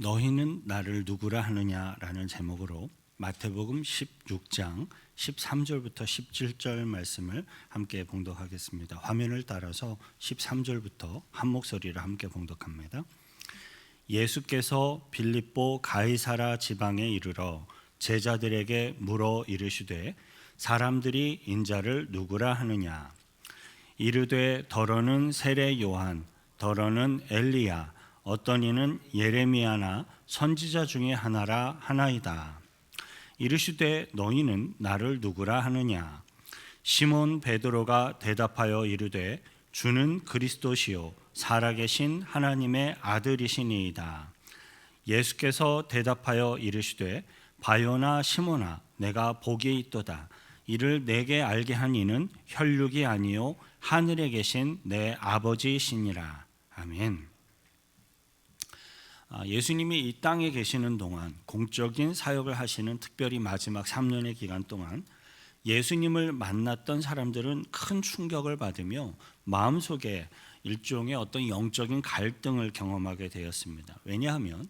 너희는 나를 누구라 하느냐라는 제목으로 마태복음 16장 13절부터 17절 말씀을 함께 봉독하겠습니다. 화면을 따라서 13절부터 한 목소리로 함께 봉독합니다. 예수께서 빌립보 가이사라 지방에 이르러 제자들에게 물어 이르시되 사람들이 인자를 누구라 하느냐. 이르되 더러는 세례 요한, 더러는 엘리야, 어떤 이는 예레미야나 선지자 중에 하나라 하나이다. 이르시되 너희는 나를 누구라 하느냐. 시몬 베드로가 대답하여 이르되 주는 그리스도시요 살아계신 하나님의 아들이시니이다. 예수께서 대답하여 이르시되 바요나 시몬아, 내가 복이 있도다. 이를 내게 알게 한 이는 혈육이 아니요 하늘에 계신 내 아버지이시니라. 아멘. 예수님이 이 땅에 계시는 동안 공적인 사역을 하시는 특별히 마지막 3년의 기간 동안 예수님을 만났던 사람들은 큰 충격을 받으며 마음속에 일종의 어떤 영적인 갈등을 경험하게 되었습니다. 왜냐하면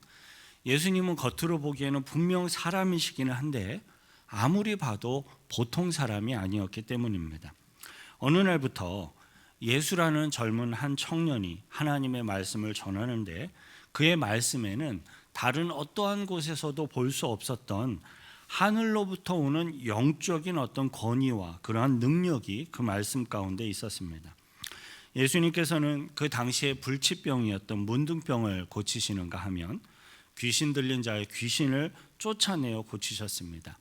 예수님은 겉으로 보기에는 분명 사람이시기는 한데 아무리 봐도 보통 사람이 아니었기 때문입니다. 어느 날부터 예수라는 젊은 한 청년이 하나님의 말씀을 전하는데 그의 말씀에는 다른 어떠한 곳에서도 볼 수 없었던 하늘로부터 오는 영적인 어떤 권위와 그러한 능력이 그 말씀 가운데 있었습니다. 예수님께서는 그 당시에 불치병이었던 문둥병을 고치시는가 하면 귀신 들린 자의 귀신을 쫓아내어 고치셨습니다.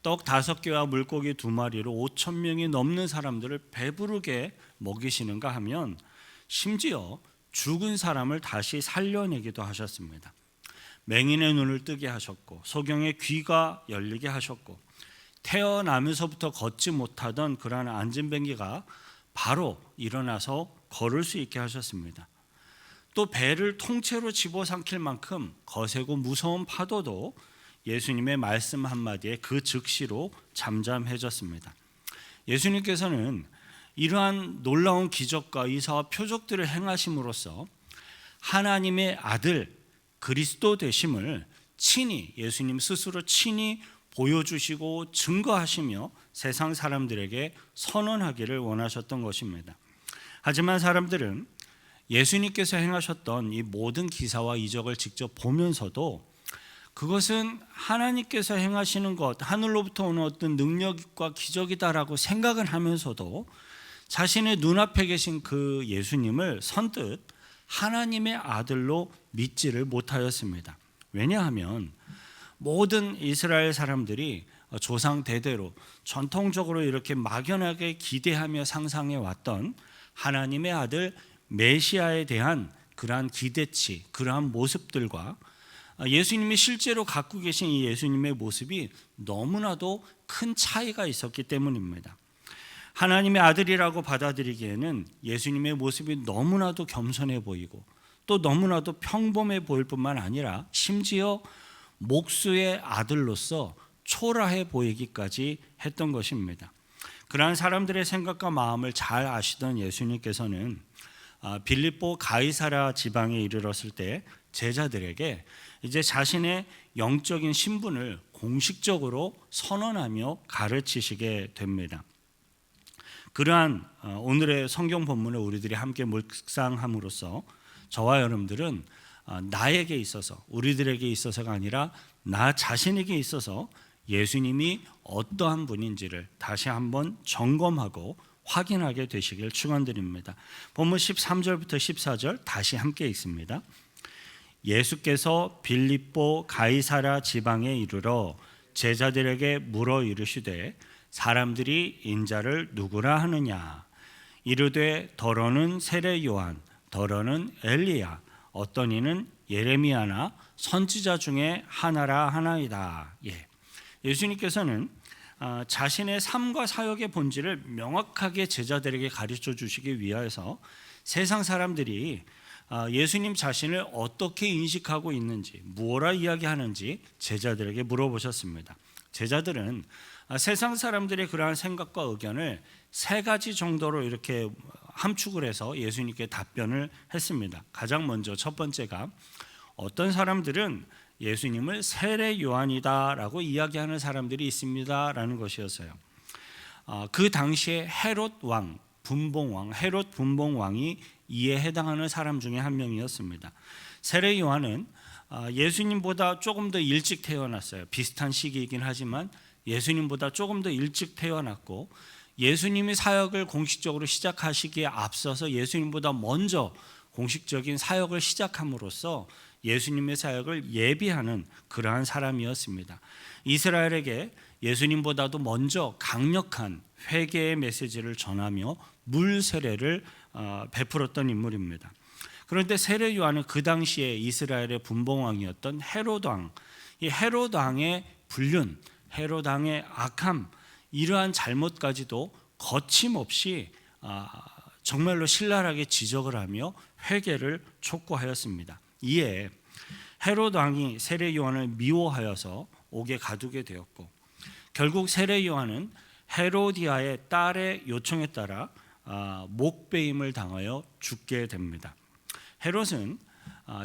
떡 5개와 물고기 2마리로 5,000명이 넘는 사람들을 배부르게 먹이시는가 하면 심지어 죽은 사람을 다시 살려내기도 하셨습니다. 맹인의 눈을 뜨게 하셨고 소경의 귀가 열리게 하셨고 태어나면서부터 걷지 못하던 그러한 안진뱅이가 바로 일어나서 걸을 수 있게 하셨습니다. 또 배를 통째로 집어삼킬 만큼 거세고 무서운 파도도 예수님의 말씀 한마디에 그 즉시로 잠잠해졌습니다. 예수님께서는 이러한 놀라운 기적과 이사와 표적들을 행하심으로써 하나님의 아들 그리스도 되심을 친히 예수님 스스로 친히 보여주시고 증거하시며 세상 사람들에게 선언하기를 원하셨던 것입니다. 하지만 사람들은 예수님께서 행하셨던 이 모든 기사와 이적을 직접 보면서도 그것은 하나님께서 행하시는 것, 하늘로부터 오는 어떤 능력과 기적이다라고 생각을 하면서도 자신의 눈앞에 계신 그 예수님을 선뜻 하나님의 아들로 믿지를 못하였습니다. 왜냐하면 모든 이스라엘 사람들이 조상 대대로 전통적으로 이렇게 막연하게 기대하며 상상해 왔던 하나님의 아들 메시아에 대한 그러한 기대치, 그러한 모습들과 예수님이 실제로 갖고 계신 이 예수님의 모습이 너무나도 큰 차이가 있었기 때문입니다. 하나님의 아들이라고 받아들이기에는 예수님의 모습이 너무나도 겸손해 보이고 또 너무나도 평범해 보일 뿐만 아니라 심지어 목수의 아들로서 초라해 보이기까지 했던 것입니다. 그러한 사람들의 생각과 마음을 잘 아시던 예수님께서는 빌립보 가이사라 지방에 이르렀을 때 제자들에게 이제 자신의 영적인 신분을 공식적으로 선언하며 가르치시게 됩니다. 그러한 오늘의 성경 본문을 우리들이 함께 묵상함으로써 저와 여러분들은 나에게 있어서 우리들에게 있어서가 아니라 나 자신에게 있어서 예수님이 어떠한 분인지를 다시 한번 점검하고 확인하게 되시길 축원드립니다. 본문 13절부터 14절 다시 함께 읽습니다. 예수께서 빌립보 가이사라 지방에 이르러 제자들에게 물어 이르시되 사람들이 인자를 누구라 하느냐. 이르되 더러는 세례 요한, 더러는 엘리야, 어떤 이는 예레미야나 선지자 중에 하나라 하나이다. 예수님께서는 자신의 삶과 사역의 본질을 명확하게 제자들에게 가르쳐 주시기 위해서 세상 사람들이 예수님 자신을 어떻게 인식하고 있는지, 무엇라 이야기하는지 제자들에게 물어보셨습니다. 제자들은 세상 사람들의 그러한 생각과 의견을 3가지 정도로 이렇게 함축을 해서 예수님께 답변을 했습니다. 가장 먼저 첫 번째가 어떤 사람들은 예수님을 세례 요한이다라고 이야기하는 사람들이 있습니다라는 것이었어요. 그 당시에 헤롯 왕, 분봉왕, 헤롯 분봉왕이 이에 해당하는 사람 중에 한 명이었습니다. 세례 요한은 예수님보다 조금 더 일찍 태어났어요. 비슷한 시기이긴 하지만 예수님보다 조금 더 일찍 태어났고, 예수님이 사역을 공식적으로 시작하시기에 앞서서 예수님보다 먼저 공식적인 사역을 시작함으로써 예수님의 사역을 예비하는 그러한 사람이었습니다. 이스라엘에게 예수님보다도 먼저 강력한 회개의 메시지를 전하며 물 세례를 베풀었던 인물입니다. 그런데 세례 요한은 그 당시에 이스라엘의 분봉왕이었던 헤롯 왕, 이 헤롯 왕의 불륜, 헤롯 왕의 악함, 이러한 잘못까지도 거침없이 정말로 신랄하게 지적을 하며 회개를 촉구하였습니다. 이에 헤롯 왕이 세례 요한을 미워하여서 옥에 가두게 되었고, 결국 세례 요한은 헤로디아의 딸의 요청에 따라 목베임을 당하여 죽게 됩니다. 헤롯은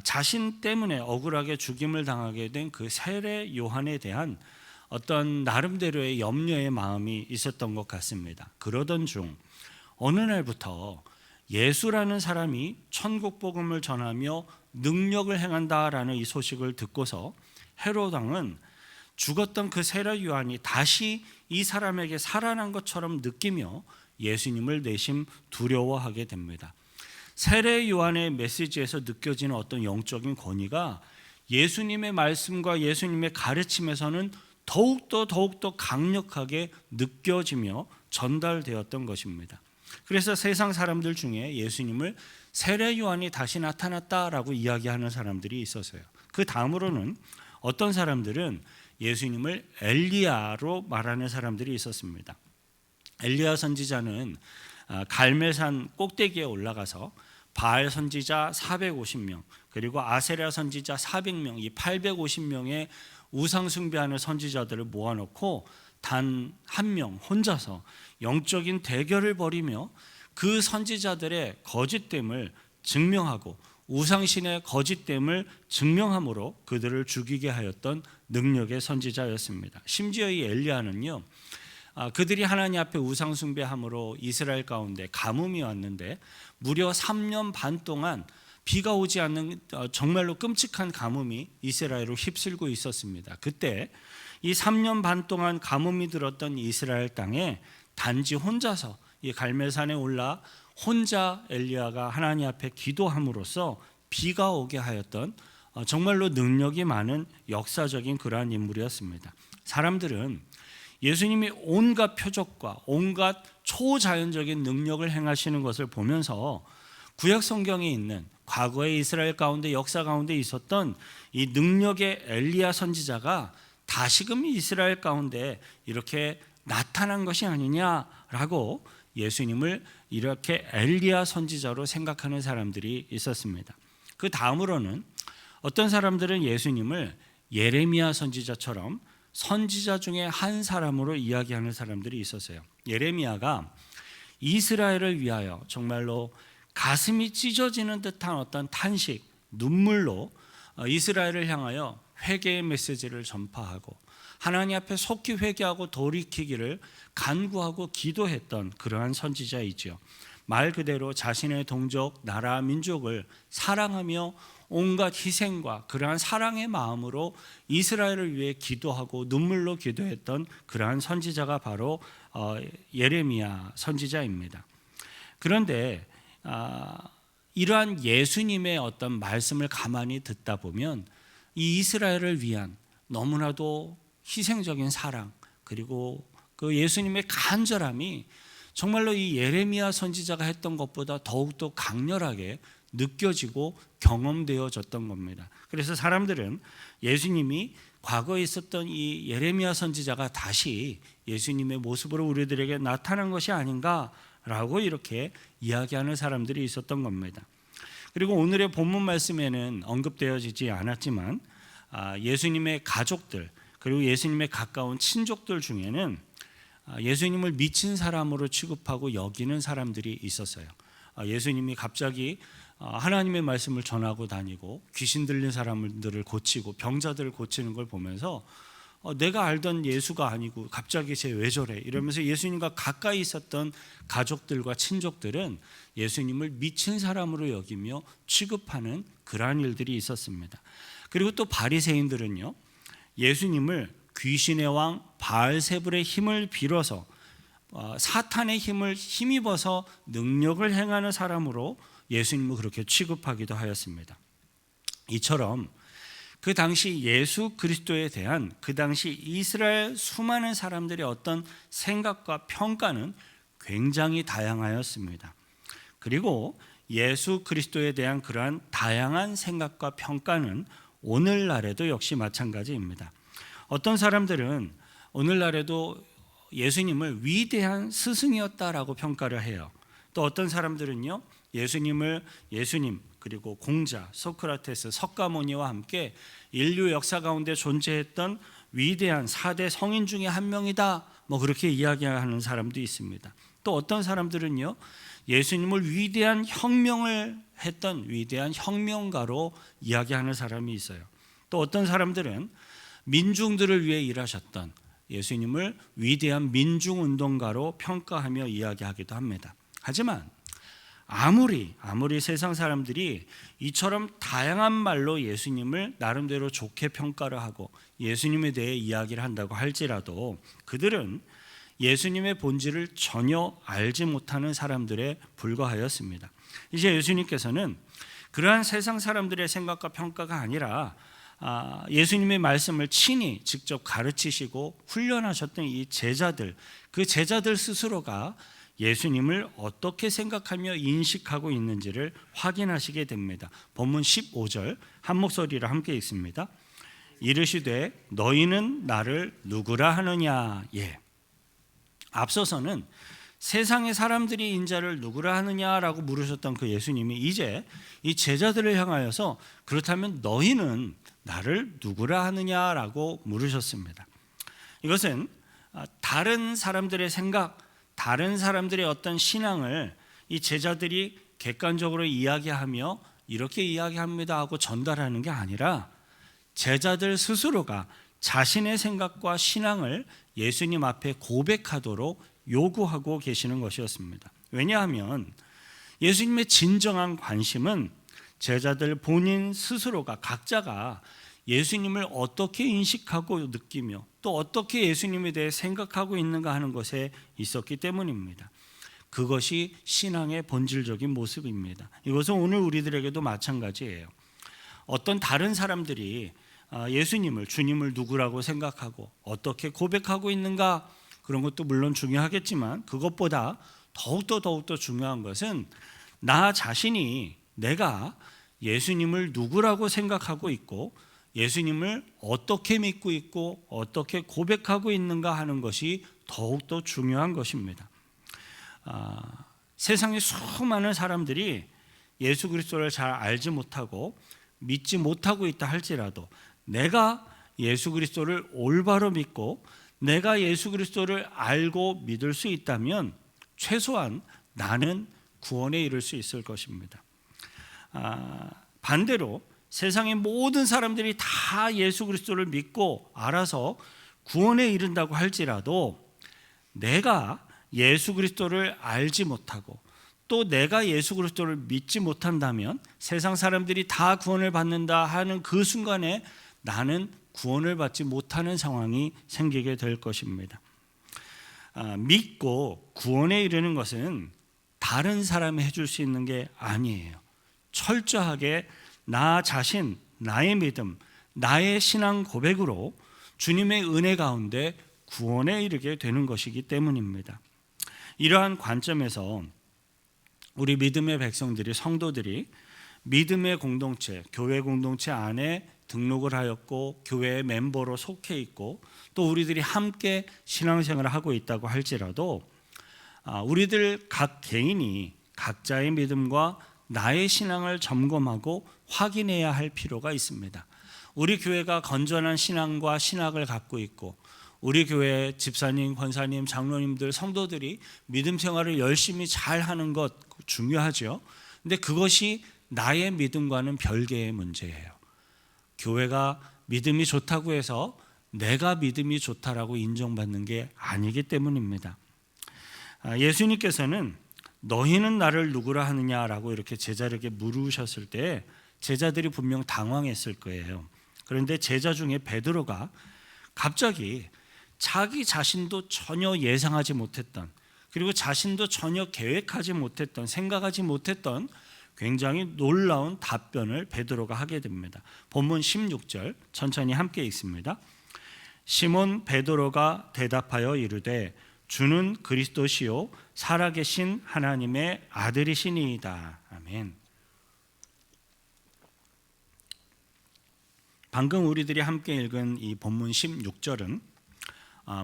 자신 때문에 억울하게 죽임을 당하게 된 그 세례 요한에 대한 어떤 나름대로의 염려의 마음이 있었던 것 같습니다. 그러던 중 어느 날부터 예수라는 사람이 천국 복음을 전하며 능력을 행한다라는 이 소식을 듣고서 헤롯 왕은 죽었던 그 세례 요한이 다시 이 사람에게 살아난 것처럼 느끼며 예수님을 내심 두려워하게 됩니다. 세례 요한의 메시지에서 느껴지는 어떤 영적인 권위가 예수님의 말씀과 예수님의 가르침에서는 더욱더 강력하게 느껴지며 전달되었던 것입니다. 그래서 세상 사람들 중에 예수님을 세례 요한이 다시 나타났다라고 이야기하는 사람들이 있었어요. 그 다음으로는 어떤 사람들은 예수님을 엘리야로 말하는 사람들이 있었습니다. 엘리야 선지자는 갈멜산 꼭대기에 올라가서 바알 선지자 450명, 그리고 아세랴 선지자 400명, 이 850명의 우상 숭배하는 선지자들을 모아놓고 단 한 명 혼자서 영적인 대결을 벌이며 그 선지자들의 거짓됨을 증명하고 우상신의 거짓됨을 증명함으로 그들을 죽이게 하였던 능력의 선지자였습니다. 심지어 이 엘리야는요, 그들이 하나님 앞에 우상 숭배함으로 이스라엘 가운데 가뭄이 왔는데 무려 3년 반 동안 비가 오지 않는 정말로 끔찍한 가뭄이 이스라엘을 휩쓸고 있었습니다. 그때 이 3년 반 동안 가뭄이 들었던 이스라엘 땅에 단지 혼자서 이 갈멜산에 올라 혼자 엘리야가 하나님 앞에 기도함으로써 비가 오게 하였던 정말로 능력이 많은 역사적인 그러한 인물이었습니다. 사람들은 예수님이 온갖 표적과 온갖 초자연적인 능력을 행하시는 것을 보면서 구약 성경에 있는 과거의 이스라엘 가운데 역사 가운데 있었던 이 능력의 엘리야 선지자가 다시금 이스라엘 가운데 이렇게 나타난 것이 아니냐라고 예수님을 이렇게 엘리야 선지자로 생각하는 사람들이 있었습니다. 그 다음으로는 어떤 사람들은 예수님을 예레미야 선지자처럼 선지자 중에 한 사람으로 이야기하는 사람들이 있었어요. 예레미야가 이스라엘을 위하여 정말로 가슴이 찢어지는 듯한 어떤 탄식, 눈물로 이스라엘을 향하여 회개의 메시지를 전파하고 하나님 앞에 속히 회개하고 돌이키기를 간구하고 기도했던 그러한 선지자이지요. 말 그대로 자신의 동족, 나라, 민족을 사랑하며 온갖 희생과 그러한 사랑의 마음으로 이스라엘을 위해 기도하고 눈물로 기도했던 그러한 선지자가 바로 예레미야 선지자입니다. 그런데 이러한 예수님의 어떤 말씀을 가만히 듣다 보면 이 이스라엘을 위한 너무나도 희생적인 사랑, 그리고 그 예수님의 간절함이 정말로 이 예레미야 선지자가 했던 것보다 더욱더 강렬하게 느껴지고 경험되어졌던 겁니다. 그래서 사람들은 예수님이 과거에 있었던 이 예레미야 선지자가 다시 예수님의 모습으로 우리들에게 나타난 것이 아닌가라고 이렇게 이야기하는 사람들이 있었던 겁니다. 그리고 오늘의 본문 말씀에는 언급되어지지 않았지만 예수님의 가족들, 그리고 예수님의 가까운 친족들 중에는 예수님을 미친 사람으로 취급하고 여기는 사람들이 있었어요. 예수님이 갑자기 하나님의 말씀을 전하고 다니고 귀신 들린 사람들을 고치고 병자들을 고치는 걸 보면서 내가 알던 예수가 아니고 갑자기 쟤 왜 저래 이러면서 예수님과 가까이 있었던 가족들과 친족들은 예수님을 미친 사람으로 여기며 취급하는 그러한 일들이 있었습니다. 그리고 또 바리새인들은요, 예수님을 귀신의 왕 바알세불의 힘을 빌어서 사탄의 힘을 힘입어서 능력을 행하는 사람으로 예수님을 그렇게 취급하기도 하였습니다. 이처럼 그 당시 예수 그리스도에 대한 그 당시 이스라엘 수많은 사람들의 어떤 생각과 평가는 굉장히 다양하였습니다. 그리고 예수 그리스도에 대한 그러한 다양한 생각과 평가는 오늘날에도 역시 마찬가지입니다. 어떤 사람들은 오늘날에도 예수님을 위대한 스승이었다라고 평가를 해요. 또 어떤 사람들은요, 예수님 그리고 공자, 소크라테스, 석가모니와 함께 인류 역사 가운데 존재했던 위대한 4대 성인 중에 한 명이다, 그렇게 이야기하는 사람도 있습니다. 또 어떤 사람들은요, 예수님을 위대한 혁명을 했던 위대한 혁명가로 이야기하는 사람이 있어요. 또 어떤 사람들은 민중들을 위해 일하셨던 예수님을 위대한 민중운동가로 평가하며 이야기하기도 합니다. 하지만 아무리 세상 사람들이 이처럼 다양한 말로 예수님을 나름대로 좋게 평가를 하고 예수님에 대해 이야기를 한다고 할지라도 그들은 예수님의 본질을 전혀 알지 못하는 사람들에 불과하였습니다. 이제 예수님께서는 그러한 세상 사람들의 생각과 평가가 아니라 예수님의 말씀을 친히 직접 가르치시고 훈련하셨던 이 제자들, 그 제자들 스스로가 예수님을 어떻게 생각하며 인식하고 있는지를 확인하시게 됩니다. 본문 15절 한 목소리로 함께 읽습니다. 이르시되 너희는 나를 누구라 하느냐. 앞서서는 세상의 사람들이 인자를 누구라 하느냐라고 물으셨던 그 예수님이 이제 이 제자들을 향하여서 그렇다면 너희는 나를 누구라 하느냐라고 물으셨습니다. 이것은 다른 사람들의 생각, 다른 사람들의 어떤 신앙을 이 제자들이 객관적으로 이야기하며 이렇게 이야기합니다 하고 전달하는 게 아니라 제자들 스스로가 자신의 생각과 신앙을 예수님 앞에 고백하도록 요구하고 계시는 것이었습니다. 왜냐하면 예수님의 진정한 관심은 제자들 본인 스스로가 각자가 예수님을 어떻게 인식하고 느끼며 또 어떻게 예수님에 대해 생각하고 있는가 하는 것에 있었기 때문입니다. 그것이 신앙의 본질적인 모습입니다. 이것은 오늘 우리들에게도 마찬가지예요. 어떤 다른 사람들이 예수님을, 주님을 누구라고 생각하고 어떻게 고백하고 있는가, 그런 것도 물론 중요하겠지만 그것보다 더욱더 중요한 것은 나 자신이 내가 예수님을 누구라고 생각하고 있고 예수님을 어떻게 믿고 있고 어떻게 고백하고 있는가 하는 것이 더욱더 중요한 것입니다. 세상에 수많은 사람들이 예수 그리스도를 잘 알지 못하고 믿지 못하고 있다 할지라도 내가 예수 그리스도를 올바로 믿고 내가 예수 그리스도를 알고 믿을 수 있다면 최소한 나는 구원에 이를 수 있을 것입니다. 반대로 세상의 모든 사람들이 다 예수 그리스도를 믿고 알아서 구원에 이른다고 할지라도 내가 예수 그리스도를 알지 못하고 또 내가 예수 그리스도를 믿지 못한다면 세상 사람들이 다 구원을 받는다 하는 그 순간에 나는 구원을 받지 못하는 상황이 생기게 될 것입니다. 믿고 구원에 이르는 것은 다른 사람이 해줄 수 있는 게 아니에요. 철저하게 나 자신, 나의 믿음, 나의 신앙 고백으로 주님의 은혜 가운데 구원에 이르게 되는 것이기 때문입니다. 이러한 관점에서 우리 믿음의 백성들이, 성도들이 믿음의 공동체, 교회 공동체 안에 등록을 하였고 교회의 멤버로 속해 있고 또 우리들이 함께 신앙생활을 하고 있다고 할지라도 우리들 각 개인이 각자의 믿음과 나의 신앙을 점검하고 확인해야 할 필요가 있습니다. 우리 교회가 건전한 신앙과 신학을 갖고 있고 우리 교회 집사님, 권사님, 장로님들, 성도들이 믿음 생활을 열심히 잘 하는 것 중요하죠. 근데 그것이 나의 믿음과는 별개의 문제예요. 교회가 믿음이 좋다고 해서 내가 믿음이 좋다라고 인정받는 게 아니기 때문입니다. 예수님께서는 너희는 나를 누구라 하느냐라고 이렇게 제자들에게 물으셨을 때 제자들이 분명 당황했을 거예요. 그런데 제자 중에 베드로가 갑자기 자기 자신도 전혀 예상하지 못했던, 그리고 자신도 전혀 계획하지 못했던, 생각하지 못했던 굉장히 놀라운 답변을 베드로가 하게 됩니다. 본문 16절 천천히 함께 읽습니다. 시몬 베드로가 대답하여 이르되 주는 그리스도시요 살아계신 하나님의 아들이시니이다. 아멘. 방금 우리들이 함께 읽은 이 본문 16절은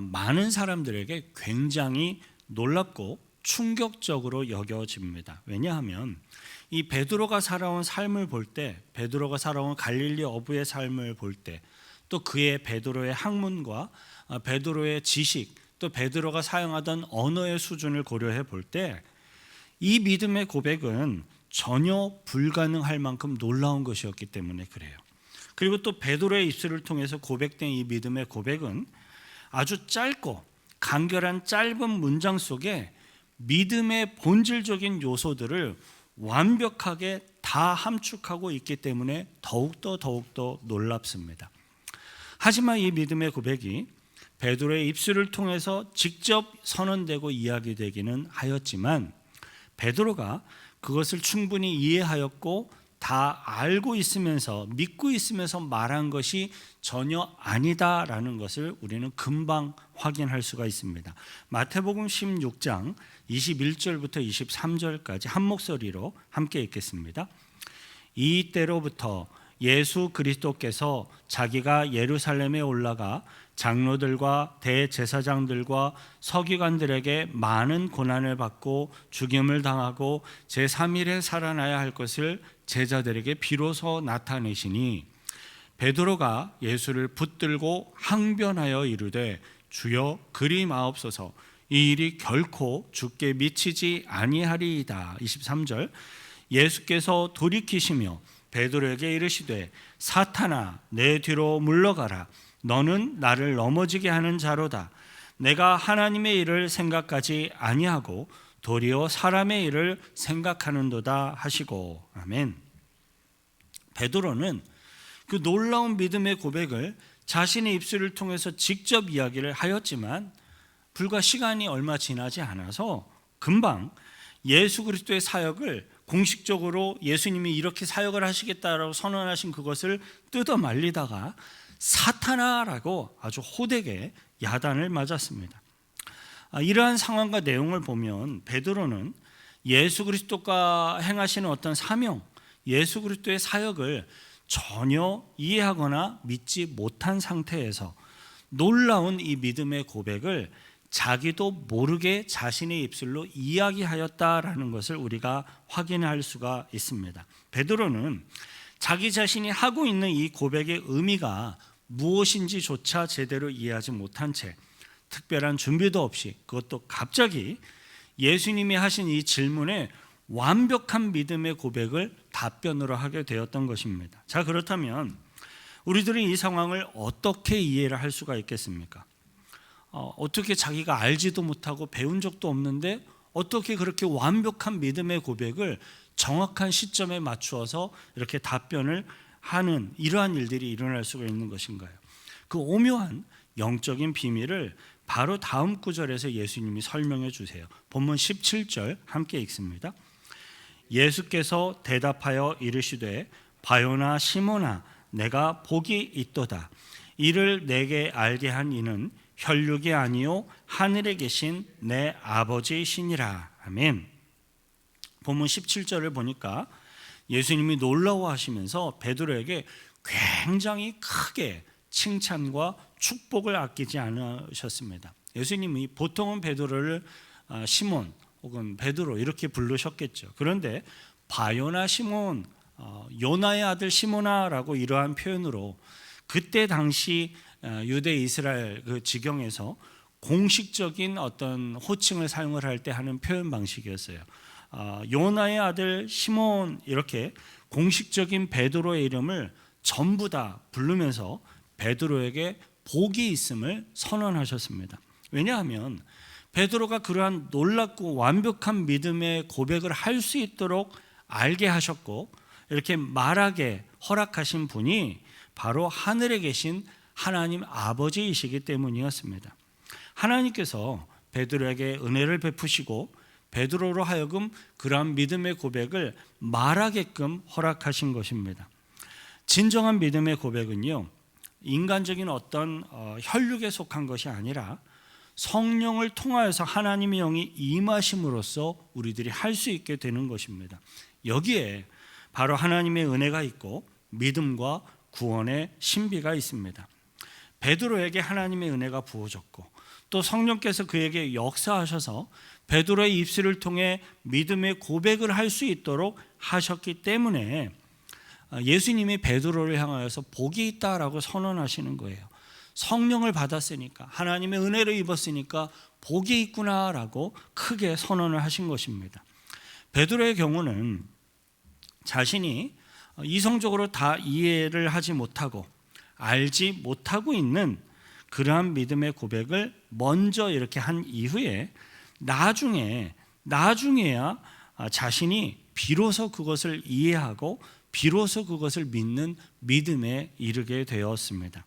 많은 사람들에게 굉장히 놀랍고 충격적으로 여겨집니다. 왜냐하면 이 베드로가 살아온 삶을 볼 때, 베드로가 살아온 갈릴리 어부의 삶을 볼 때, 또 그의 베드로의 학문과 베드로의 지식, 또 베드로가 사용하던 언어의 수준을 고려해 볼 때 이 믿음의 고백은 전혀 불가능할 만큼 놀라운 것이었기 때문에 그래요. 그리고 또 베드로의 입술을 통해서 고백된 이 믿음의 고백은 아주 짧고 간결한 짧은 문장 속에 믿음의 본질적인 요소들을 완벽하게 다 함축하고 있기 때문에 더욱더 놀랍습니다. 하지만 이 믿음의 고백이 베드로의 입술을 통해서 직접 선언되고 이야기되기는 하였지만 베드로가 그것을 충분히 이해하였고 다 알고 있으면서 믿고 있으면서 말한 것이 전혀 아니다라는 것을 우리는 금방 확인할 수가 있습니다. 마태복음 16장 21절부터 23절까지 한 목소리로 함께 읽겠습니다. 이때로부터 예수 그리스도께서 자기가 예루살렘에 올라가 장로들과 대제사장들과 서기관들에게 많은 고난을 받고 죽임을 당하고 제3일에 살아나야 할 것을 제자들에게 비로소 나타내시니 베드로가 예수를 붙들고 항변하여 이르되 주여 그리 마옵소서 이 일이 결코 주께 미치지 아니하리이다. 23절 예수께서 돌이키시며 베드로에게 이르시되 사탄아 내 뒤로 물러가라 너는 나를 넘어지게 하는 자로다. 내가 하나님의 일을 생각하지 아니하고 도리어 사람의 일을 생각하는도다 하시고. 아멘. 베드로는 그 놀라운 믿음의 고백을 자신의 입술을 통해서 직접 이야기를 하였지만 불과 시간이 얼마 지나지 않아서 금방 예수 그리스도의 사역을 공식적으로 예수님이 이렇게 사역을 하시겠다라고 선언하신 그것을 뜯어 말리다가 사탄아라고 아주 호되게 야단을 맞았습니다. 이러한 상황과 내용을 보면 베드로는 예수 그리스도가 행하시는 어떤 사명, 예수 그리스도의 사역을 전혀 이해하거나 믿지 못한 상태에서 놀라운 이 믿음의 고백을 자기도 모르게 자신의 입술로 이야기하였다라는 것을 우리가 확인할 수가 있습니다. 베드로는 자기 자신이 하고 있는 이 고백의 의미가 무엇인지조차 제대로 이해하지 못한 채 특별한 준비도 없이 그것도 갑자기 예수님이 하신 이 질문에 완벽한 믿음의 고백을 답변으로 하게 되었던 것입니다. 자, 그렇다면 우리들은 이 상황을 어떻게 이해를 할 수가 있겠습니까? 어떻게 자기가 알지도 못하고 배운 적도 없는데 어떻게 그렇게 완벽한 믿음의 고백을 정확한 시점에 맞추어서 이렇게 답변을 하는 이러한 일들이 일어날 수가 있는 것인가요? 그 오묘한 영적인 비밀을 바로 다음 구절에서 예수님이 설명해 주세요. 본문 17절 함께 읽습니다. 예수께서 대답하여 이르시되 바요나 시몬아 내가 복이 있도다. 이를 내게 알게 한 이는 혈육이 아니요 하늘에 계신 내 아버지시니라. 아멘. 본문 17절을 보니까 예수님이 놀라워하시면서 베드로에게 굉장히 크게 칭찬과 축복을 아끼지 않으셨습니다. 예수님이 보통은 베드로를 시몬 혹은 베드로 이렇게 부르셨겠죠. 그런데 바요나 시몬, 요나의 아들 시몬아라고 이러한 표현으로 그때 당시 유대 이스라엘 그 지경에서 공식적인 어떤 호칭을 사용을 할 때 하는 표현 방식이었어요. 요나의 아들 시몬 이렇게 공식적인 베드로의 이름을 전부 다 부르면서 베드로에게 복이 있음을 선언하셨습니다. 왜냐하면 베드로가 그러한 놀랍고 완벽한 믿음의 고백을 할 수 있도록 알게 하셨고 이렇게 말하게 허락하신 분이 바로 하늘에 계신 하나님 아버지이시기 때문이었습니다. 하나님께서 베드로에게 은혜를 베푸시고 베드로로 하여금 그러한 믿음의 고백을 말하게끔 허락하신 것입니다. 진정한 믿음의 고백은요, 인간적인 어떤 혈육에 속한 것이 아니라 성령을 통하여서 하나님의 영이 임하심으로써 우리들이 할 수 있게 되는 것입니다. 여기에 바로 하나님의 은혜가 있고 믿음과 구원의 신비가 있습니다. 베드로에게 하나님의 은혜가 부어졌고 또 성령께서 그에게 역사하셔서 베드로의 입술을 통해 믿음의 고백을 할 수 있도록 하셨기 때문에 예수님이 베드로를 향하여서 복이 있다라고 선언하시는 거예요. 성령을 받았으니까, 하나님의 은혜를 입었으니까 복이 있구나라고 크게 선언을 하신 것입니다. 베드로의 경우는 자신이 이성적으로 다 이해를 하지 못하고 알지 못하고 있는 그러한 믿음의 고백을 먼저 이렇게 한 이후에 나중에야 자신이 비로소 그것을 이해하고 비로소 그것을 믿는 믿음에 이르게 되었습니다.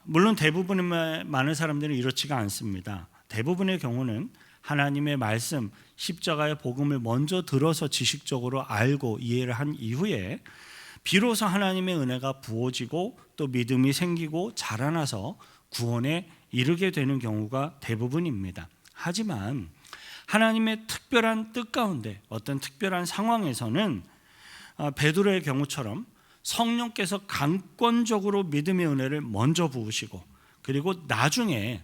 물론 대부분의 많은 사람들은 이렇지가 않습니다. 대부분의 경우는 하나님의 말씀, 십자가의 복음을 먼저 들어서 지식적으로 알고 이해를 한 이후에 비로소 하나님의 은혜가 부어지고 또 믿음이 생기고 자라나서 구원에 이르게 되는 경우가 대부분입니다. 하지만 하나님의 특별한 뜻 가운데 어떤 특별한 상황에서는 베드로의 경우처럼 성령께서 강권적으로 믿음의 은혜를 먼저 부으시고 그리고 나중에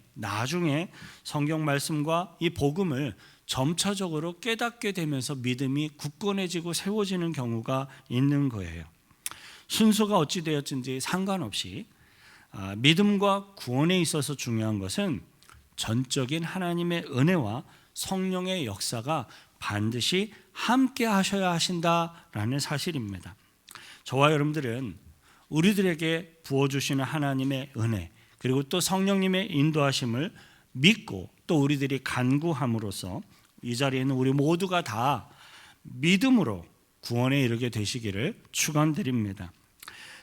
성경 말씀과 이 복음을 점차적으로 깨닫게 되면서 믿음이 굳건해지고 세워지는 경우가 있는 거예요. 순서가 어찌 되었든지 상관없이 믿음과 구원에 있어서 중요한 것은 전적인 하나님의 은혜와 성령의 역사가 반드시 함께 하셔야 하신다라는 사실입니다. 저와 여러분들은 우리들에게 부어주시는 하나님의 은혜 그리고 또 성령님의 인도하심을 믿고 또 우리들이 간구함으로써 이 자리에 있는 우리 모두가 다 믿음으로 구원에 이르게 되시기를 축원드립니다.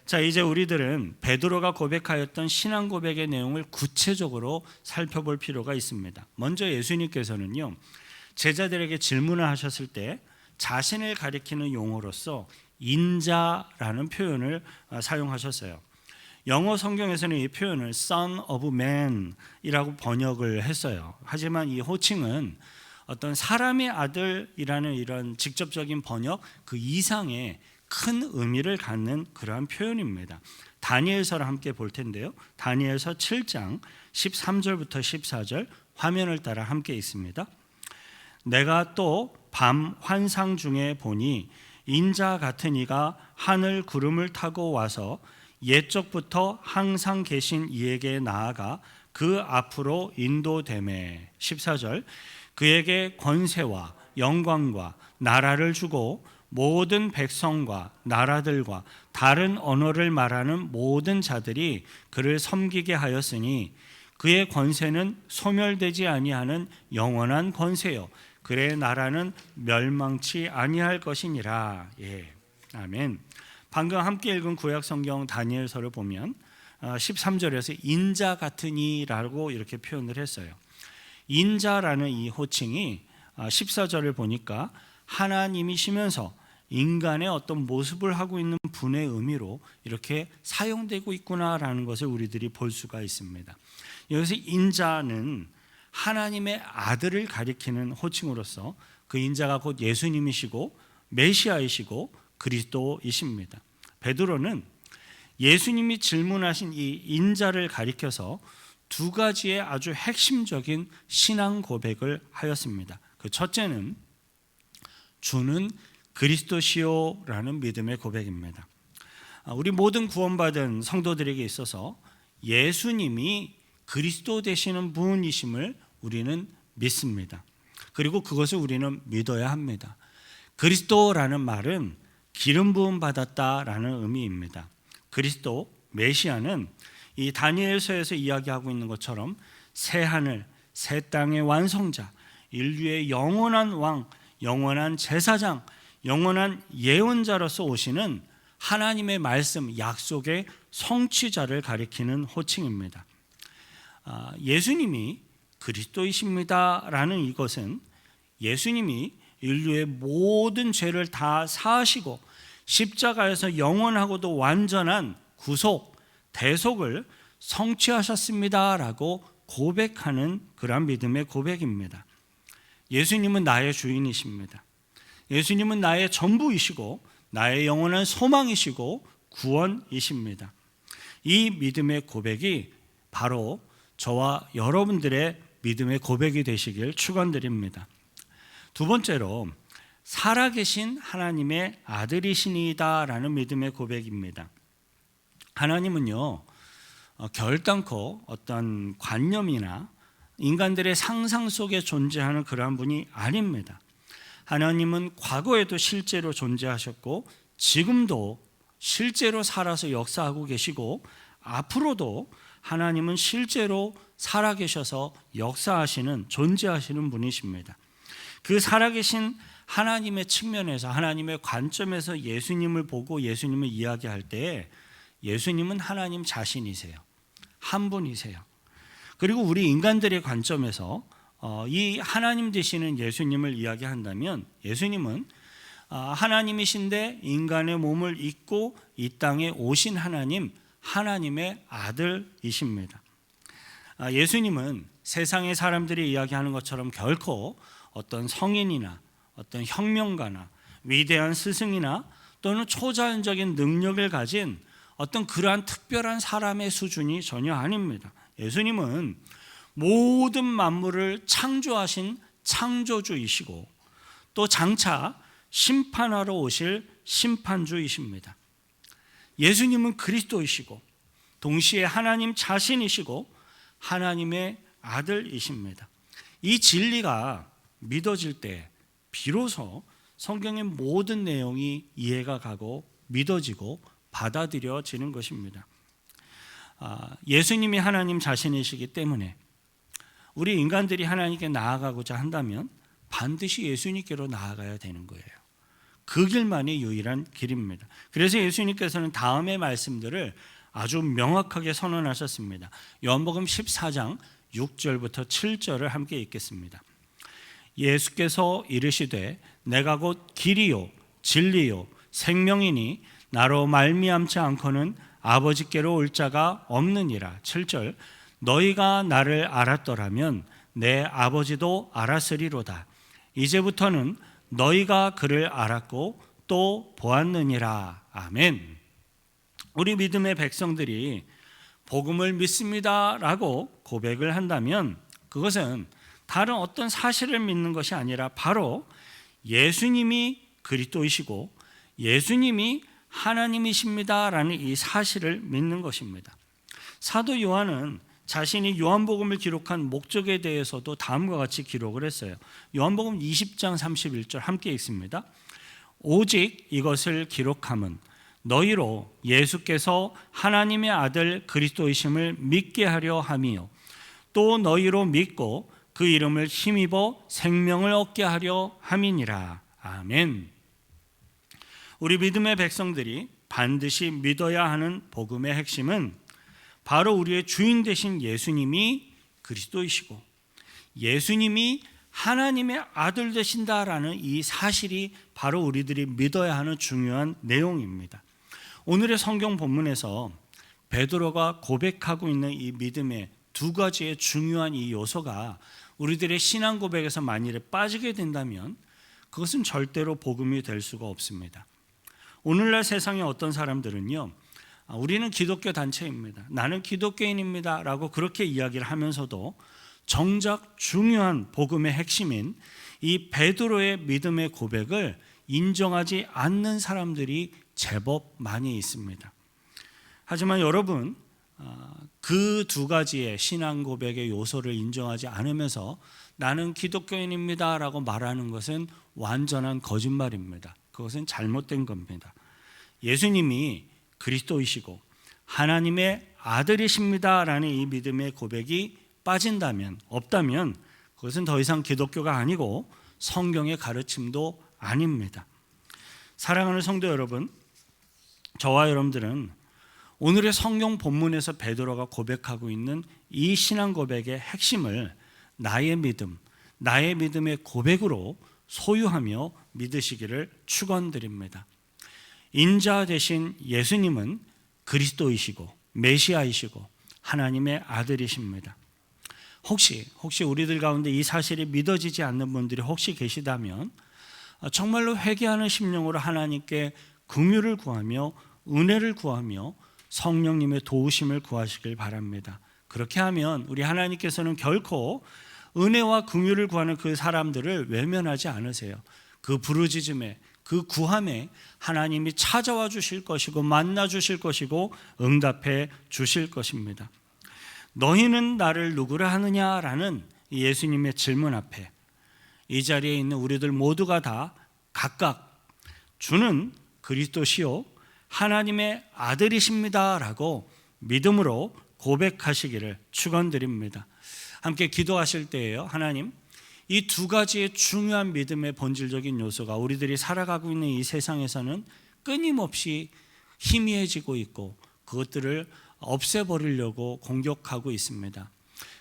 자, 이제 우리들은 베드로가 고백하였던 신앙 고백의 내용을 구체적으로 살펴볼 필요가 있습니다. 먼저 예수님께서는요, 제자들에게 질문을 하셨을 때 자신을 가리키는 용어로서 인자라는 표현을 사용하셨어요. 영어 성경에서는 이 표현을 Son of Man이라고 번역을 했어요. 하지만 이 호칭은 어떤 사람의 아들이라는 이런 직접적인 번역 그 이상의 큰 의미를 갖는 그러한 표현입니다. 다니엘서를 함께 볼 텐데요. 다니엘서 7장 13절부터 14절 화면을 따라 함께 있습니다. 내가 또 밤 환상 중에 보니 인자 같은 이가 하늘 구름을 타고 와서 옛적부터 항상 계신 이에게 나아가 그 앞으로 인도되매 14절 그에게 권세와 영광과 나라를 주고 모든 백성과 나라들과 다른 언어를 말하는 모든 자들이 그를 섬기게 하였으니 그의 권세는 소멸되지 아니하는 영원한 권세요 그의 나라는 멸망치 아니할 것이니라. 예, 아멘. 방금 함께 읽은 구약 성경 다니엘서를 보면 13절에서 인자 같으니라고 이렇게 표현을 했어요. 인자라는 이 호칭이 14절을 보니까 하나님이시면서 인간의 어떤 모습을 하고 있는 분의 의미로 이렇게 사용되고 있구나라는 것을 우리들이 볼 수가 있습니다. 여기서 인자는 하나님의 아들을 가리키는 호칭으로서 그 인자가 곧 예수님이시고 메시아이시고 그리스도이십니다. 베드로는 예수님이 질문하신 이 인자를 가리켜서 두 가지의 아주 핵심적인 신앙 고백을 하였습니다. 그 첫째는 주는 그리스도시요라는 믿음의 고백입니다. 우리 모든 구원받은 성도들에게 있어서 예수님이 그리스도 되시는 분이심을 우리는 믿습니다. 그리고 그것을 우리는 믿어야 합니다. 그리스도라는 말은 기름 부음 받았다라는 의미입니다. 그리스도 메시아는 이 다니엘서에서 이야기하고 있는 것처럼 새 하늘, 새 땅의 완성자, 인류의 영원한 왕, 영원한 제사장, 영원한 예언자로서 오시는 하나님의 말씀, 약속의 성취자를 가리키는 호칭입니다. 예수님이 그리스도이십니다라는 이것은 예수님이 인류의 모든 죄를 다 사하시고 십자가에서 영원하고도 완전한 구속, 대속을 성취하셨습니다라고 고백하는 그런 믿음의 고백입니다. 예수님은 나의 주인이십니다. 예수님은 나의 전부이시고 나의 영원한 소망이시고 구원이십니다. 이 믿음의 고백이 바로 저와 여러분들의 믿음의 고백이 되시길 축원드립니다. 두 번째로 살아계신 하나님의 아들이시니이다라는 믿음의 고백입니다. 하나님은요, 결단코 어떤 관념이나 인간들의 상상 속에 존재하는 그러한 분이 아닙니다. 하나님은 과거에도 실제로 존재하셨고 지금도 실제로 살아서 역사하고 계시고 앞으로도 하나님은 실제로 살아계셔서 역사하시는, 존재하시는 분이십니다. 그 살아계신 하나님의 측면에서, 하나님의 관점에서 예수님을 보고 예수님을 이야기할 때 예수님은 하나님 자신이세요. 한 분이세요. 그리고 우리 인간들의 관점에서 이 하나님 되시는 예수님을 이야기한다면 예수님은 하나님이신데 인간의 몸을 입고 이 땅에 오신 하나님, 하나님의 아들이십니다. 예수님은 세상의 사람들이 이야기하는 것처럼 결코 어떤 성인이나 어떤 혁명가나 위대한 스승이나 또는 초자연적인 능력을 가진 어떤 그러한 특별한 사람의 수준이 전혀 아닙니다. 예수님은 모든 만물을 창조하신 창조주이시고 또 장차 심판하러 오실 심판주이십니다. 예수님은 그리스도이시고 동시에 하나님 자신이시고 하나님의 아들이십니다. 이 진리가 믿어질 때 비로소 성경의 모든 내용이 이해가 가고 믿어지고 받아들여지는 것입니다. 예수님이 하나님 자신이시기 때문에 우리 인간들이 하나님께 나아가고자 한다면 반드시 예수님께로 나아가야 되는 거예요. 그 길만이 유일한 길입니다. 그래서 예수님께서는 다음의 말씀들을 아주 명확하게 선언하셨습니다. 요한복음 14장 6절부터 7절을 함께 읽겠습니다. 예수께서 이르시되 내가 곧 길이요 진리요 생명이니 나로 말미암지 않고는 아버지께로 올 자가 없느니라. 7절 너희가 나를 알았더라면 내 아버지도 알았으리로다. 이제부터는 너희가 그를 알았고 또 보았느니라. 아멘. 우리 믿음의 백성들이 복음을 믿습니다라고 고백을 한다면 그것은 다른 어떤 사실을 믿는 것이 아니라 바로 예수님이 그리스도이시고 예수님이 하나님이십니다라는 이 사실을 믿는 것입니다. 사도 요한은 자신이 요한복음을 기록한 목적에 대해서도 다음과 같이 기록을 했어요. 요한복음 20장 31절 함께 읽습니다. 오직 이것을 기록함은 너희로 예수께서 하나님의 아들 그리스도이심을 믿게 하려 함이요 또 너희로 믿고 그 이름을 힘입어 생명을 얻게 하려 함이니라. 아멘. 우리 믿음의 백성들이 반드시 믿어야 하는 복음의 핵심은 바로 우리의 주인 되신 예수님이 그리스도이시고 예수님이 하나님의 아들 되신다라는 이 사실이 바로 우리들이 믿어야 하는 중요한 내용입니다. 오늘의 성경 본문에서 베드로가 고백하고 있는 이 믿음의 두 가지의 중요한 이 요소가 우리들의 신앙 고백에서 만일에 빠지게 된다면 그것은 절대로 복음이 될 수가 없습니다. 오늘날 세상의 어떤 사람들은요, 우리는 기독교 단체입니다. 나는 기독교인입니다. 라고 그렇게 이야기를 하면서도 정작 중요한 복음의 핵심인 이 베드로의 믿음의 고백을 인정하지 않는 사람들이 제법 많이 있습니다. 하지만 여러분, 그 두 가지의 신앙 고백의 요소를 인정하지 않으면서 나는 기독교인입니다라고 말하는 것은 완전한 거짓말입니다. 그것은 잘못된 겁니다. 예수님이 그리스도이시고 하나님의 아들이십니다라는 이 믿음의 고백이 빠진다면, 없다면 그것은 더 이상 기독교가 아니고 성경의 가르침도 아닙니다. 사랑하는 성도 여러분, 저와 여러분들은 오늘의 성경 본문에서 베드로가 고백하고 있는 이 신앙 고백의 핵심을 나의 믿음, 나의 믿음의 고백으로 소유하며 믿으시기를 축원드립니다. 인자 되신 예수님은 그리스도이시고 메시아이시고 하나님의 아들이십니다. 혹시 우리들 가운데 이 사실이 믿어지지 않는 분들이 혹시 계시다면 정말로 회개하는 심령으로 하나님께 긍휼을 구하며 은혜를 구하며 성령님의 도우심을 구하시길 바랍니다. 그렇게 하면 우리 하나님께서는 결코 은혜와 긍휼을 구하는 그 사람들을 외면하지 않으세요. 그 부르짖음에, 그 구함에 하나님이 찾아와 주실 것이고 만나 주실 것이고 응답해 주실 것입니다. 너희는 나를 누구라 하느냐라는 예수님의 질문 앞에 이 자리에 있는 우리들 모두가 다 각각 주는 그리스도시요 하나님의 아들이십니다라고 믿음으로 고백하시기를 축원드립니다. 함께 기도하실 때에요, 하나님, 이 두 가지의 중요한 믿음의 본질적인 요소가 우리들이 살아가고 있는 이 세상에서는 끊임없이 희미해지고 있고 그것들을 없애버리려고 공격하고 있습니다.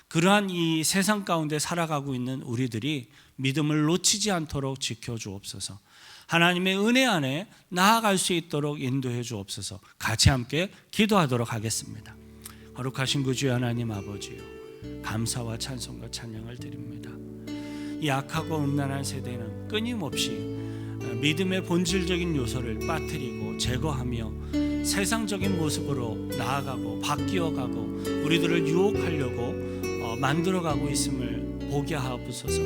그러한 이 세상 가운데 살아가고 있는 우리들이 믿음을 놓치지 않도록 지켜주옵소서. 하나님의 은혜 안에 나아갈 수 있도록 인도해 주옵소서. 같이 함께 기도하도록 하겠습니다. 거룩하신 구주 하나님 아버지요, 감사와 찬송과 찬양을 드립니다. 이 악하고 음란한 세대는 끊임없이 믿음의 본질적인 요소를 빠뜨리고 제거하며 세상적인 모습으로 나아가고 바뀌어가고 우리들을 유혹하려고 만들어가고 있음을 보게 하옵소서.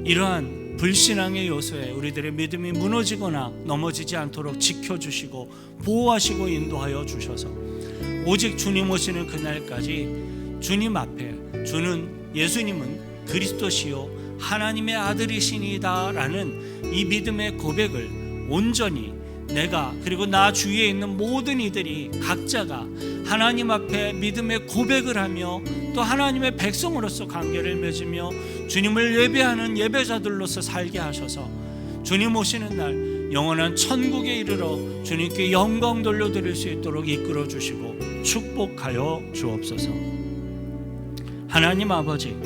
이러한 불신앙의 요소에 우리들의 믿음이 무너지거나 넘어지지 않도록 지켜주시고 보호하시고 인도하여 주셔서 오직 주님 오시는 그날까지 주님 앞에 주는 예수님은 그리스도시요 하나님의 아들이시니이다 라는 이 믿음의 고백을 온전히 내가 그리고 나 주위에 있는 모든 이들이 각자가 하나님 앞에 믿음의 고백을 하며 또 하나님의 백성으로서 관계를 맺으며 주님을 예배하는 예배자들로서 살게 하셔서 주님 오시는 날 영원한 천국에 이르러 주님께 영광 돌려드릴 수 있도록 이끌어 주시고 축복하여 주옵소서. 하나님 아버지,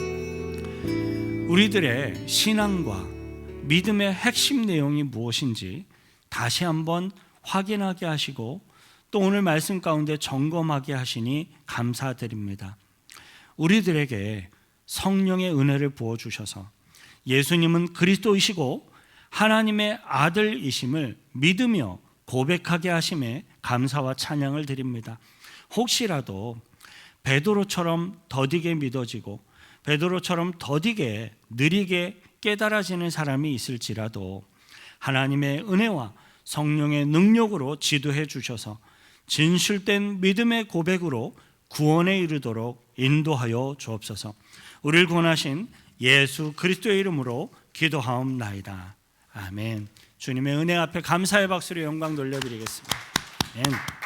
우리들의 신앙과 믿음의 핵심 내용이 무엇인지 다시 한번 확인하게 하시고 또 오늘 말씀 가운데 점검하게 하시니 감사드립니다. 우리들에게 성령의 은혜를 부어주셔서 예수님은 그리스도이시고 하나님의 아들이심을 믿으며 고백하게 하심에 감사와 찬양을 드립니다. 혹시라도 베드로처럼 더디게 믿어지고 베드로처럼 더디게 느리게 깨달아지는 사람이 있을지라도 하나님의 은혜와 성령의 능력으로 지도해 주셔서 진실된 믿음의 고백으로 구원에 이르도록 인도하여 주옵소서. 우리를 구원하신 예수 그리스도의 이름으로 기도하옵나이다. 아멘. 주님의 은혜 앞에 감사의 박수로 영광 돌려드리겠습니다. 아멘.